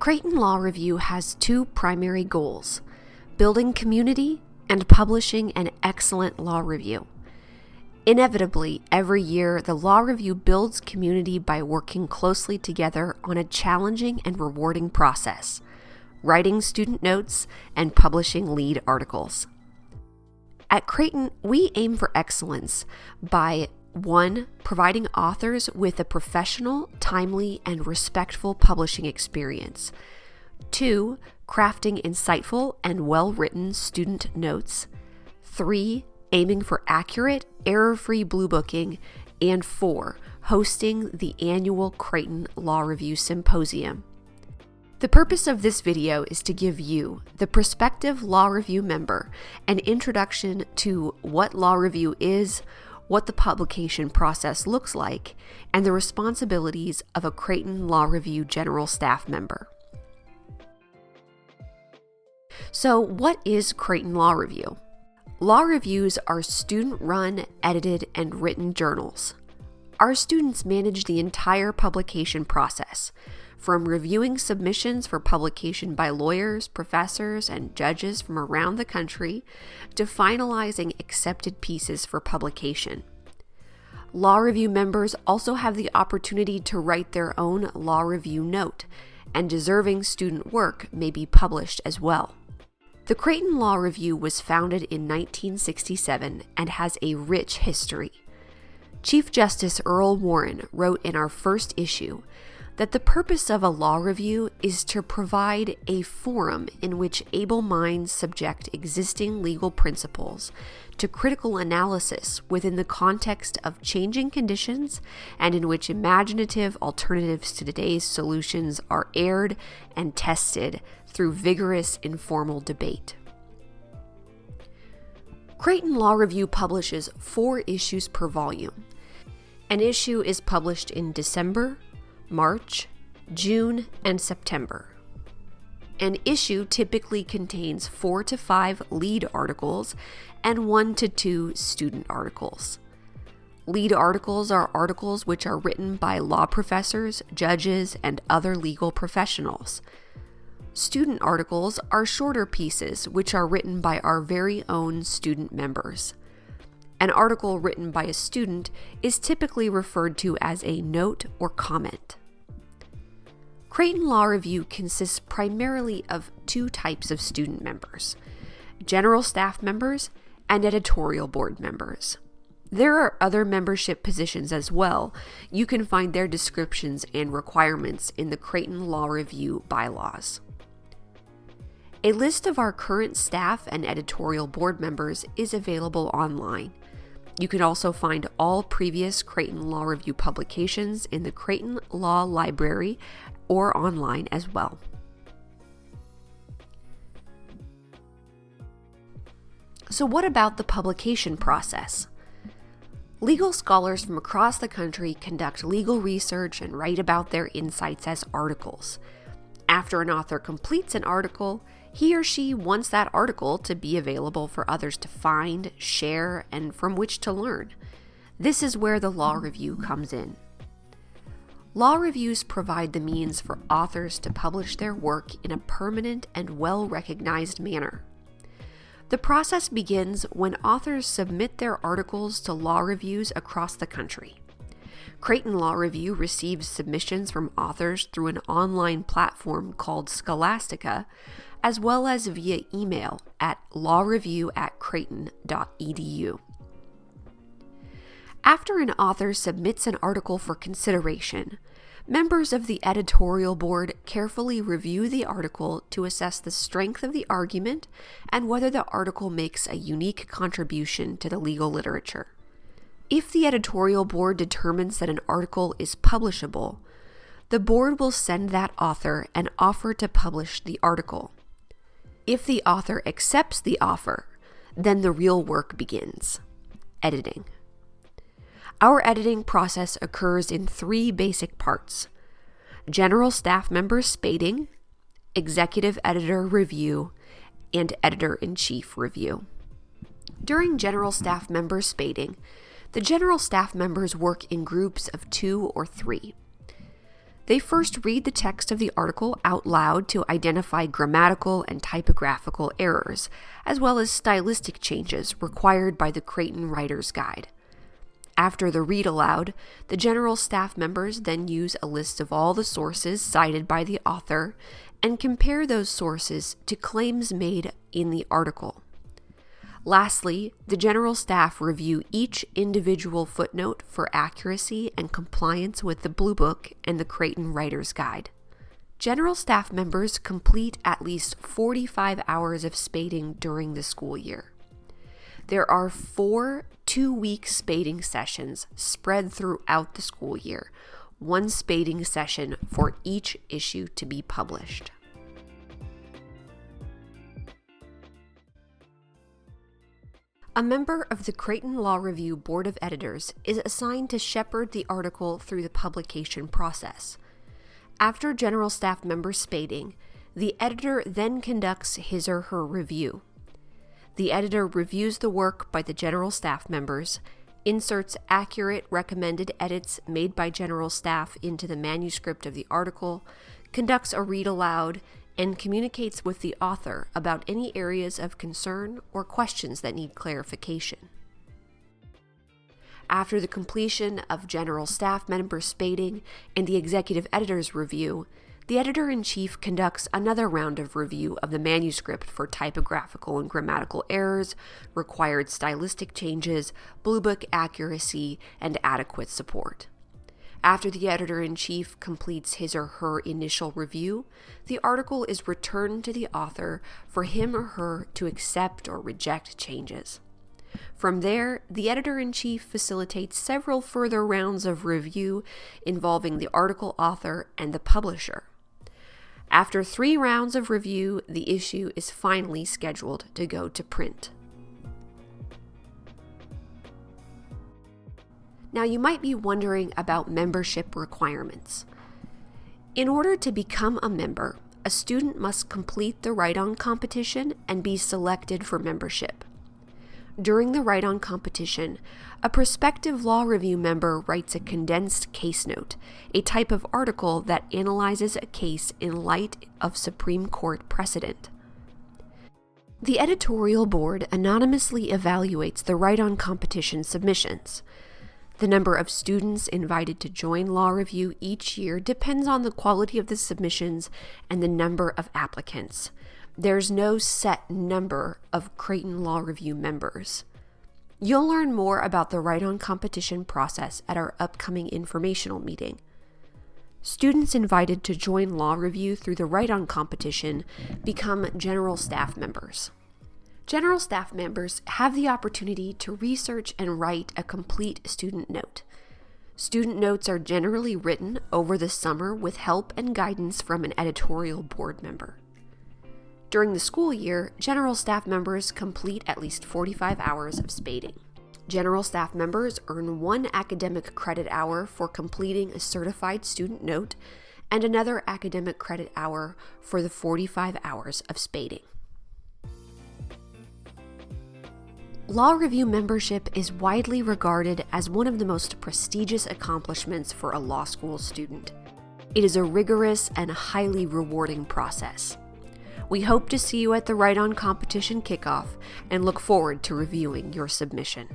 Creighton Law Review has two primary goals: building community and publishing an excellent law review. Inevitably, every year, the Law Review builds community by working closely together on a challenging and rewarding process: writing student notes and publishing lead articles. At Creighton, we aim for excellence by 1. Providing authors with a professional, timely, and respectful publishing experience. 2. Crafting insightful and well-written student notes. 3. Aiming for accurate, error-free bluebooking. And 4. Hosting the annual Creighton Law Review Symposium. The purpose of this video is to give you, the prospective Law Review member, an introduction to what Law Review is, what the publication process looks like, and the responsibilities of a Creighton Law Review General Staff member. So, what is Creighton Law Review? Law reviews are student-run, edited, and written journals. Our students manage the entire publication process, from reviewing submissions for publication by lawyers, professors, and judges from around the country, to finalizing accepted pieces for publication. Law Review members also have the opportunity to write their own Law Review note, and deserving student work may be published as well. The Creighton Law Review was founded in 1967 and has a rich history. Chief Justice Earl Warren wrote in our first issue that the purpose of a law review is to provide a forum in which able minds subject existing legal principles to critical analysis within the context of changing conditions, and in which imaginative alternatives to today's solutions are aired and tested through vigorous informal debate. Creighton Law Review publishes 4 issues per volume. An issue is published in December, March, June, and September. An issue typically contains 4 to 5 lead articles and 1 to 2 student articles. Lead articles are articles which are written by law professors, judges, and other legal professionals. Student articles are shorter pieces which are written by our very own student members. An article written by a student is typically referred to as a note or comment. Creighton Law Review consists primarily of 2 types of student members: general staff members and editorial board members. There are other membership positions as well. You can find their descriptions and requirements in the Creighton Law Review bylaws. A list of our current staff and editorial board members is available online. You can also find all previous Creighton Law Review publications in the Creighton Law Library or online as well. So what about the publication process? Legal scholars from across the country conduct legal research and write about their insights as articles. After an author completes an article, he or she wants that article to be available for others to find, share, and from which to learn. This is where the Law Review comes in. Law reviews provide the means for authors to publish their work in a permanent and well-recognized manner. The process begins when authors submit their articles to law reviews across the country. Creighton Law Review receives submissions from authors through an online platform called Scholastica, as well as via email at lawreview@creighton.edu. After an author submits an article for consideration, members of the editorial board carefully review the article to assess the strength of the argument and whether the article makes a unique contribution to the legal literature. If the editorial board determines that an article is publishable, the board will send that author an offer to publish the article. If the author accepts the offer, then the real work begins: editing. Our editing process occurs in 3 basic parts: general staff member spading, executive editor review, and editor-in-chief review. During general staff member spading, the general staff members work in groups of 2 or 3. They first read the text of the article out loud to identify grammatical and typographical errors, as well as stylistic changes required by the Creighton Writer's Guide. After the read aloud, the general staff members then use a list of all the sources cited by the author and compare those sources to claims made in the article. Lastly, the general staff review each individual footnote for accuracy and compliance with the Blue Book and the Creighton Writer's Guide. General staff members complete at least 45 hours of spading during the school year. There are 4 two-week spading sessions spread throughout the school year, 1 spading session for each issue to be published. A member of the Creighton Law Review Board of Editors is assigned to shepherd the article through the publication process. After general staff member spading, the editor then conducts his or her review. The editor reviews the work by the general staff members, inserts accurate recommended edits made by general staff into the manuscript of the article, conducts a read aloud, and communicates with the author about any areas of concern or questions that need clarification. After the completion of general staff member spading and the executive editor's review, the editor-in-chief conducts another round of review of the manuscript for typographical and grammatical errors, required stylistic changes, Blue Book accuracy, and adequate support. After the editor-in-chief completes his or her initial review, the article is returned to the author for him or her to accept or reject changes. From there, the editor-in-chief facilitates several further rounds of review involving the article author and the publisher. After 3 rounds of review, the issue is finally scheduled to go to print. Now, you might be wondering about membership requirements. In order to become a member, a student must complete the write-on competition and be selected for membership. During the write-on competition, a prospective law review member writes a condensed case note, a type of article that analyzes a case in light of Supreme Court precedent. The editorial board anonymously evaluates the write-on competition submissions. The number of students invited to join law review each year depends on the quality of the submissions and the number of applicants. There's no set number of Creighton Law Review members. You'll learn more about the write-on competition process at our upcoming informational meeting. Students invited to join law review through the write-on competition become general staff members. General staff members have the opportunity to research and write a complete student note. Student notes are generally written over the summer with help and guidance from an editorial board member. During the school year, general staff members complete at least 45 hours of spading. General staff members earn 1 academic credit hour for completing a certified student note and another academic credit hour for the 45 hours of spading. Law review membership is widely regarded as one of the most prestigious accomplishments for a law school student. It is a rigorous and highly rewarding process. We hope to see you at the write-on competition kickoff and look forward to reviewing your submission.